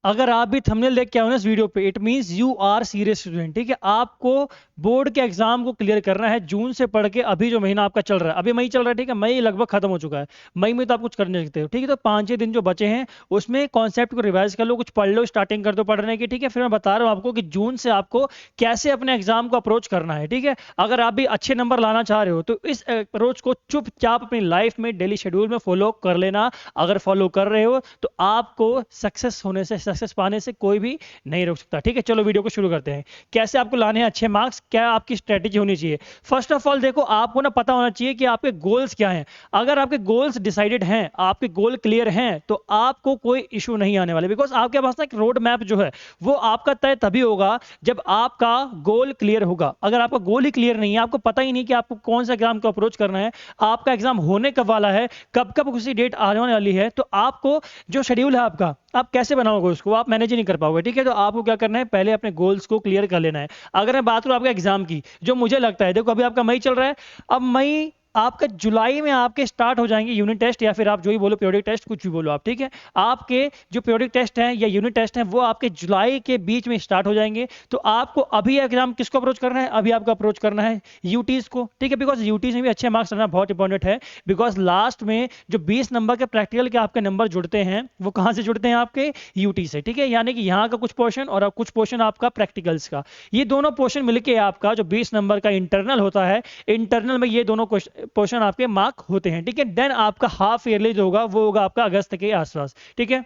अगर आप भी थंबनेल देख के आओ ना इस वीडियो पे, it means you are serious student. ठीक है, आपको बोर्ड के एग्जाम को क्लियर करना है जून से पढ़ के। अभी जो महीना आपका चल रहा है, अभी मई चल रहा है, ठीक है, मई लगभग खत्म हो चुका है। मई में तो आप कुछ कर नहीं सकते हो, ठीक है। तो 5-6 दिन जो बचे हैं उसमें कॉन्सेप्ट को रिवाइज कर लो, कुछ पढ़ लो, स्टार्टिंग कर दो पढ़ने की। ठीक है, फिर मैं बता रहा हूँ आपको कि जून से आपको कैसे अपने एग्जाम को अप्रोच करना है। ठीक है, अगर आप भी अच्छे नंबर लाना चाह रहे हो तो इस अप्रोच को चुपचाप अपनी लाइफ में डेली शेड्यूल में फॉलो कर लेना। अगर फॉलो कर रहे हो तो आपको सक्सेस होने से, सक्सेस पाने से कोई भी नहीं रोक सकता। ठीक है, चलो वीडियो को शुरू करते हैं। कैसे आपको लाने हैं अच्छे मार्क्स, क्या आपकी स्ट्रेटेजी होनी चाहिए। फर्स्ट ऑफ ऑल देखो, आपको ना पता होना चाहिए कि आपके गोल्स क्या हैं। अगर आपके गोल्स डिसाइडेड हैं, आपके गोल क्लियर हैं, तो आपको कोई इशू नहीं आने वाले। बिकॉज आपके पास ना एक रोड मैप जो है वो आपका तय तभी होगा जब आपका गोल क्लियर होगा। अगर आपका गोल ही क्लियर नहीं है, आपको पता ही नहीं कि आपको कौन सा एग्जाम को अप्रोच करना है, आपका एग्जाम होने कब वाला है, कब कब उसी डेट आने वाली है, तो आपको जो शेड्यूल है आपका, आप कैसे बनाओगे उसको, आप मैनेज ही नहीं कर पाओगे। ठीक है, तो आपको क्या करना है, पहले अपने गोल्स को क्लियर कर लेना है। अगर मैं बात करूं आपके एग्जाम की, जो मुझे लगता है, देखो अभी आपका मई चल रहा है, अब मई आपका जुलाई में आपके स्टार्ट हो जाएंगे यूनिट टेस्ट, या फिर आप जो ही बोलो पीरियोडिक टेस्ट, कुछ भी बोलो आप। ठीक है, आपके जो पीरियोडिक टेस्ट हैं या यूनिट टेस्ट हैं वो आपके जुलाई के बीच में स्टार्ट हो जाएंगे। तो आपको अभी एग्जाम किसको अप्रोच करना है, अभी आपको अप्रोच करना है यूटीज को। ठीक है, बिकॉज यूटीज में भी अच्छे मार्क्स लाना बहुत इंपॉर्टेंट है। बिकॉज लास्ट में जो 20 नंबर के प्रैक्टिकल के आपके नंबर जुड़ते हैं वो कहाँ से जुड़ते हैं, आपके यूटी से। ठीक है, यानी कि यहाँ का कुछ पोर्शन और कुछ पोर्शन आपका प्रैक्टिकल्स का, ये दोनों पोर्शन मिलके आपका जो 20 नंबर का इंटरनल होता है, इंटरनल में ये दोनों पोर्शन आपके मार्क होते हैं। ठीक है, देन आपका हाफ ईयरली जो होगा वो होगा आपका अगस्त के आसपास। ठीक है,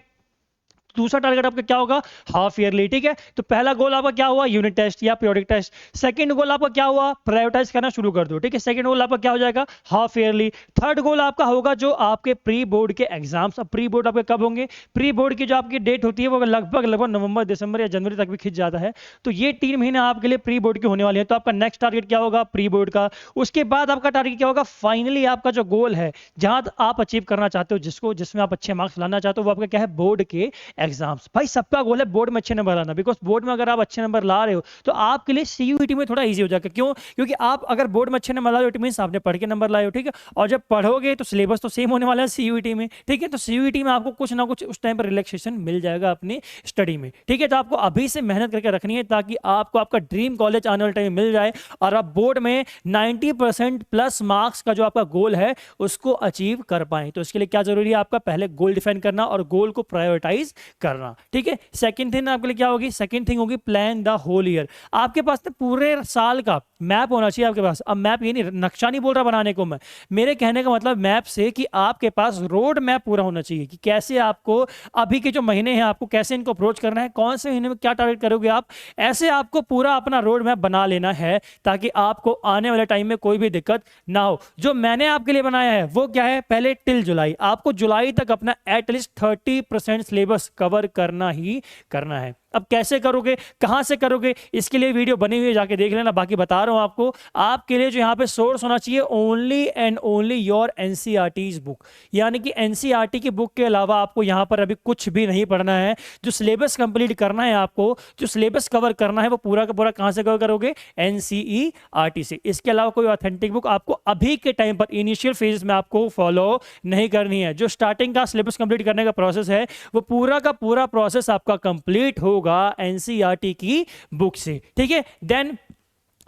दूसरा टारगेट आपका क्या होगा, हाफ ईयरली। ठीक है, तो पहला गोल आपका क्या हुआ, यूनिट टेस्ट या पीरियोडिक टेस्ट। सेकंड गोल आपका क्या हुआ, प्रायोरिटाइज करना शुरू कर दो। ठीक है, सेकंड गोल आपका क्या हो जाएगा, हाफ ईयरली। थर्ड गोल आपका होगा जो आपके प्री बोर्ड के एग्जाम्स। अब प्री बोर्ड आपके कब होंगे, प्री बोर्ड की जो आपकी डेट होती है वो लगभग नवंबर, दिसंबर या जनवरी तक भी खिंच जाता है। तो ये 3 महीने आपके लिए प्री बोर्ड की होने वाली है। तो आपका नेक्स्ट टारगेट क्या होगा, प्री बोर्ड का। उसके बाद आपका टारगेट क्या होगा, फाइनली आपका जो गोल है, जहां आप अचीव करना चाहते हो, जिसमें आप अच्छे मार्क्स लाना चाहते हो, वो आपका क्या है, बोर्ड के एग्जाम्स। भाई सबका गोल है बोर्ड में अच्छे नंबर लाना। बिकॉज बोर्ड में अगर आप अच्छे नंबर ला रहे हो तो आपके लिए सीयूईटी में थोड़ा इजी हो जाएगा। क्यों, क्योंकि आप अगर बोर्ड में अच्छे नंबर ला रहे हो, इट मींस आपने पढ़ के नंबर लाए हो। ठीक है, और जब पढ़ोगे तो सिलेबस तो सेम होने वाला है सीयूईटी में। ठीक है, तो सीयूईटी में आपको कुछ ना कुछ उस टाइम पर रिलैक्सेशन मिल जाएगा अपनी स्टडी में। ठीक है, तो आपको अभी से मेहनत करके रखनी है ताकि आपको आपका ड्रीम कॉलेज आने वाले टाइम में मिल जाए और आप बोर्ड में 90% प्लस मार्क्स का जो आपका गोल है उसको अचीव कर पाए। तो इसके लिए क्या जरूरी है, आपका पहले गोल डिफाइन करना और गोल को प्रायोरिटाइज करना। ठीक है, सेकंड थिंग आपके लिए क्या होगी, सेकंड थिंग होगी प्लान द होल ईयर। आपके पास ना पूरे साल का मैप होना चाहिए आपके पास। अब मैप ये नहीं, नक्शा नहीं बोल रहा बनाने को मैं, मेरे कहने का मतलब मैप से कि आपके पास रोड मैप पूरा होना चाहिए कि कैसे आपको अभी के जो महीने हैं आपको कैसे इनको अप्रोच करना है, कौन से महीने में क्या टारगेट करोगे आप। ऐसे आपको पूरा अपना रोड मैप बना लेना है ताकि आपको आने वाले टाइम में कोई भी दिक्कत ना हो। जो मैंने आपके लिए बनाया है वो क्या है, पहले टिल जुलाई आपको जुलाई तक अपना एटलीस्ट 30% सिलेबस कवर करना ही करना है। अब कैसे करोगे, कहां से करोगे, इसके लिए वीडियो बनी हुई है, जाके देख लेना। बाकी बता रहा हूं आपको, आपके लिए जो यहां पे सोर्स होना चाहिए only and only your NCERTs book. यानी कि एनसीईआरटी की बुक के अलावा आपको यहां पर अभी कुछ भी नहीं पढ़ना है। जो सिलेबस कंप्लीट करना है आपको, जो सिलेबस कवर करना है वो पूरा का पूरा कहां से कवर करोगे, एनसीईआरटी से। इसके अलावा कोई ऑथेंटिक बुक आपको अभी के टाइम पर इनिशियल फेज में आपको फॉलो नहीं करनी है। जो स्टार्टिंग का सिलेबस कंप्लीट करने का प्रोसेस है वो पूरा का पूरा प्रोसेस आपका कंप्लीट होगा एनसीईआरटी की बुक से। ठीक है, देन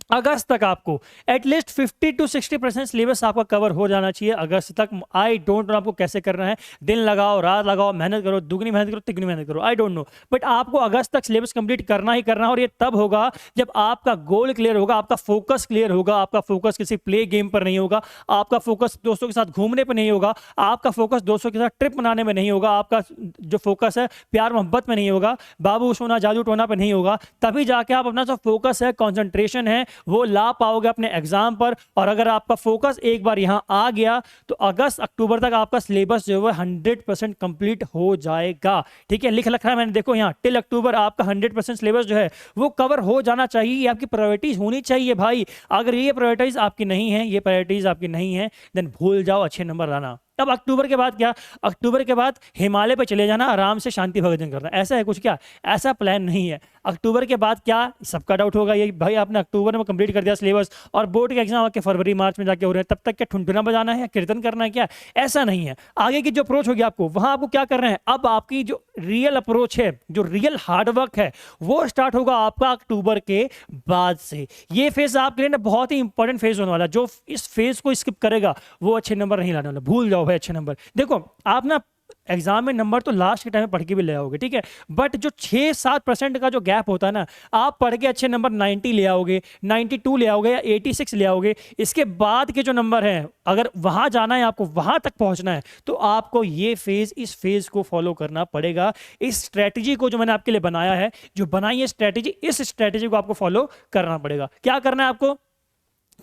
अगस्त तक आपको एटलीस्ट 50 to 60% सिलेबस आपका कवर हो जाना चाहिए अगस्त तक। आई डोंट नो आपको कैसे करना है, दिन लगाओ रात लगाओ, मेहनत करो, दुगनी मेहनत करो तिगनी मेहनत करो, आई डोंट नो, बट आपको अगस्त तक सिलेबस कंप्लीट करना ही करना है। और ये तब होगा जब आपका गोल क्लियर होगा, आपका फोकस क्लियर होगा। आपका फोकस किसी प्ले गेम पर नहीं होगा, आपका फोकस दोस्तों के साथ घूमने पर नहीं होगा, आपका फोकस दोस्तों के साथ ट्रिप मनाने में नहीं होगा, आपका जो फोकस है प्यार मोहब्बत में नहीं होगा, बाबू सोना जादू टोना पर नहीं होगा। तभी जाके आप अपना जो फोकस है, कॉन्सेंट्रेशन है, वो ला पाओगे अपने एग्जाम पर। और अगर आपका फोकस एक बार यहां आ गया तो अगस्त अक्टूबर तक आपका सिलेबस जो है 100% कंप्लीट हो जाएगा। ठीक है, लिख रखा है मैंने, देखो यहां टिल अक्टूबर आपका 100% सिलेबस जो है वो कवर हो जाना चाहिए। ये आपकी प्रायोरिटीज होनी चाहिए भाई। अगर ये प्रायोरिटीज आपकी नहीं है, ये प्रायोरिटीज आपकी नहीं है, देन भूल जाओ अच्छे नंबर लाना। अब अक्टूबर के बाद क्या, अक्टूबर के बाद हिमालय पे चले जाना, आराम से शांति भजन करना, ऐसा है कुछ क्या? ऐसा प्लान नहीं है। अक्टूबर के बाद क्या, सबका डाउट होगा ये भाई आपने अक्टूबर में कंप्लीट कर दिया सिलेबस और बोर्ड के एग्जाम आपके फरवरी मार्च में जाके हो रहे हैं, तब तक क्या ठुनठुना बजाना है, कीर्तन करना है क्या? ऐसा नहीं है। आगे की जो अप्रोच होगी आपको, वहां आपको क्या करना है, अब आपकी जो रियल अप्रोच है, जो रियल हार्डवर्क है, वो स्टार्ट होगा आपका अक्टूबर के बाद से। ये फेज आपके लिए ना बहुत ही इंपॉर्टेंट फेज होने वाला है। जो इस फेज को स्किप करेगा वो अच्छे नंबर नहीं लाने वाला, भूल जाओ भाई अच्छे नंबर। देखो आप ना एग्जाम में नंबर तो लास्ट के टाइम में पढ़ के भी ले आओगे, ठीक है, बट जो 6-7% का जो गैप होता है ना, आप पढ़ के अच्छे नंबर 90 ले आओगे, 92 ले आओगे या 86 ले आओगे, इसके बाद के जो नंबर हैं, अगर वहां जाना है, आपको वहां तक पहुंचना है, तो आपको ये फेज, इस फेज को फॉलो करना पड़ेगा। इस स्ट्रेटेजी को जो मैंने आपके लिए बनाया है, जो बनाई है स्ट्रेटेजी, इस स्ट्रेटेजी को आपको फॉलो करना पड़ेगा। क्या करना है आपको?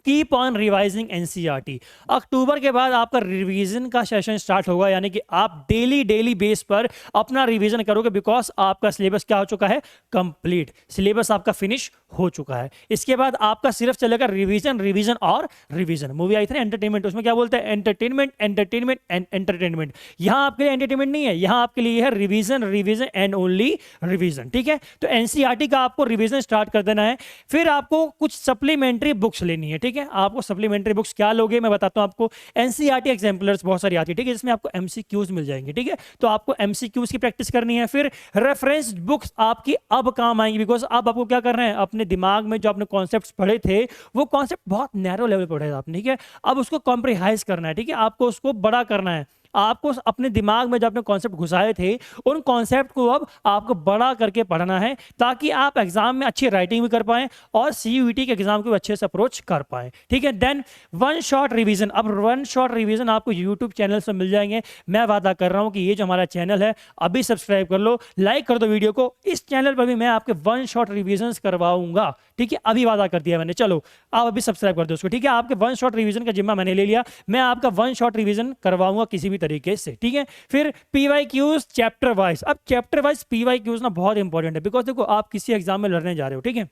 Keep on revising NCERT. अक्टूबर के बाद आपका रिवीजन का सेशन स्टार्ट होगा, यानी कि आप डेली बेस पर अपना रिवीजन करोगे, बिकॉज आपका सिलेबस क्या हो चुका है? कंप्लीट। सिलेबस आपका फिनिश हो चुका है। इसके बाद आपका सिर्फ चलेगा रिवीजन, रिवीजन और रिवीजन। मूवी आई थी ना एंटरटेनमेंट, उसमें क्या बोलते हैं? Entertainment, entertainment and entertainment. यहां आपके लिए एंटरटेनमेंट नहीं है, यहां आपके लिए है revision, revision and only revision, ठीक है। तो एनसीईआरटी का आपको रिवीजन स्टार्ट कर देना है। फिर आपको कुछ सप्लीमेंट्री बुक्स लेनी है, ठीक है। आपको सप्लीमेंट्री बुक्स क्या लोगे मैं बताता हूं आपको। एनसीईआरटी एग्जाम्पलर्स बहुत सारी आती है, ठीक है, जिसमें आपको एमसीक्यूज मिल जाएंगे, ठीक है। तो आपको एमसीक्यूज की प्रैक्टिस करनी है। फिर रेफरेंस बुक्स आपकी अब काम आएंगी, बिकॉज अब आपको क्या करना है, अपने दिमाग में जो आपने कॉन्सेप्ट्स पढ़े थे, वो कॉन्सेप्ट बहुत नैरो लेवल पढ़े आपने, ठीक है। अब उसको कॉम्प्रिहाइज करना है, ठीक है, आपको उसको बड़ा करना है। आपको अपने दिमाग में जो अपने कॉन्सेप्ट घुसाए थे, उन कॉन्सेप्ट को अब आपको बड़ा करके पढ़ना है, ताकि आप एग्जाम में अच्छी राइटिंग भी कर पाएं और सीयूईटी के एग्जाम को अच्छे से अप्रोच कर पाएं, ठीक है। Then one shot revision. अब वन शॉट रिवीजन आपको यूट्यूब चैनल से मिल जाएंगे। मैं वादा कर रहा हूं कि ये जो हमारा चैनल है, अभी सब्सक्राइब कर लो, लाइक कर दो वीडियो को। इस चैनल पर भी मैं आपके वन शॉट रिविजन करवाऊंगा, ठीक है। अभी वादा कर दिया मैंने, चलो आप अभी सब्सक्राइब कर दो उसको, ठीक है। आपके वन शॉट रिवीजन का जिम्मा मैंने ले लिया, मैं आपका वन शॉट रिवीजन करवाऊंगा किसी भी तरीके से, ठीक है। फिर पीवाईक्यूज चैप्टर वाइज। अब चैप्टर वाइज पीवाईक्यूज ना बहुत इंपॉर्टेंट है, बिकॉज देखो आप किसी एग्जाम में लड़ने जा रहे हो, ठीक है।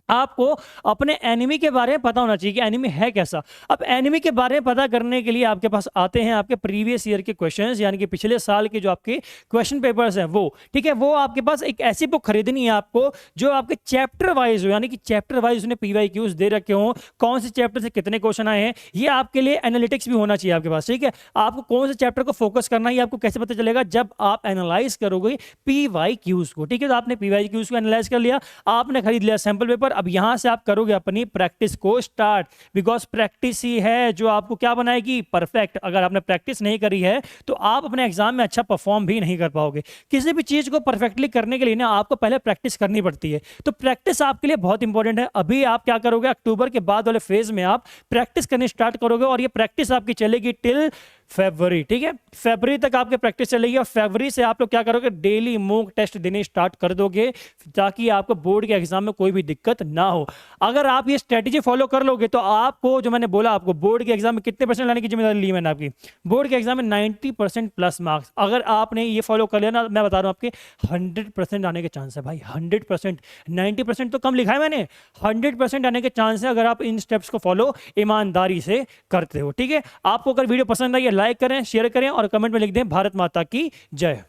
आपको अपने एनिमी के बारे में पता होना चाहिए कि एनिमी है कैसा। अब एनिमी के बारे में पता करने के लिए आपके पास आते हैं आपके प्रीवियस ईयर के क्वेश्चंस, यानी कि पिछले साल के जो आपके क्वेश्चन पेपर्स हैं वो, ठीक है। वो आपके पास एक ऐसी बुक खरीदनी है आपको जो आपके चैप्टर वाइज हो, यानी कि चैप्टर वाइज उसने पीवाईक्यूज दे रखे हो, कौन से चैप्टर से कितने क्वेश्चन आए हैं। ये आपके लिए एनालिटिक्स भी होना चाहिए आपके पास, ठीक है। आपको कौन से चैप्टर को फोकस करना है, आपको कैसे पता चलेगा? जब आप एनालाइज करोगे पीवाईक्यूज को, ठीक है। तो आपने पीवाईक्यूज को एनालाइज कर लिया, आपने खरीद लिया सैंपल पेपर। अब यहां से आप करोगे अपनी प्रैक्टिस को स्टार्ट, बिकॉज प्रैक्टिस ही है जो आपको क्या बनाएगी? परफेक्ट। अगर आपने प्रैक्टिस नहीं करी है तो आप अपने एग्जाम में अच्छा परफॉर्म भी नहीं कर पाओगे। किसी भी चीज को परफेक्टली करने के लिए ना आपको पहले प्रैक्टिस करनी पड़ती है, तो प्रैक्टिस आपके लिए बहुत इंपॉर्टेंट है। अभी आप क्या करोगे? अक्टूबर के बाद वाले फेज में आप प्रैक्टिस करनी स्टार्ट करोगे और ये प्रैक्टिस आपकी चलेगी टिल फरवरी, ठीक है। फरवरी तक आपके प्रैक्टिस चलेगी और फरवरी से आप लोग क्या करोगे? डेली मॉक टेस्ट देने स्टार्ट कर दोगे, ताकि आपको बोर्ड के एग्जाम में कोई भी दिक्कत ना हो। अगर आप ये स्ट्रेटेजी फॉलो कर लोगे तो आपको, जो मैंने बोला, आपको बोर्ड के एग्जाम में कितने परसेंट लाने की जिम्मेदारी ली मैंने आपकी? बोर्ड के एग्जाम में 90% प्लस मार्क्स। अगर आपने ये फॉलो कर लिया ना, मैं बता रहा हूं आपके 100% आने के चांस है भाई, 100%। 90% तो कम लिखा है मैंने, 100% आने के चांस है अगर आप इन स्टेप्स को फॉलो ईमानदारी से करते हो, ठीक है। आपको अगर वीडियो पसंद आई, लाइक करें, शेयर करें और कमेंट में लिख दें भारत माता की जय।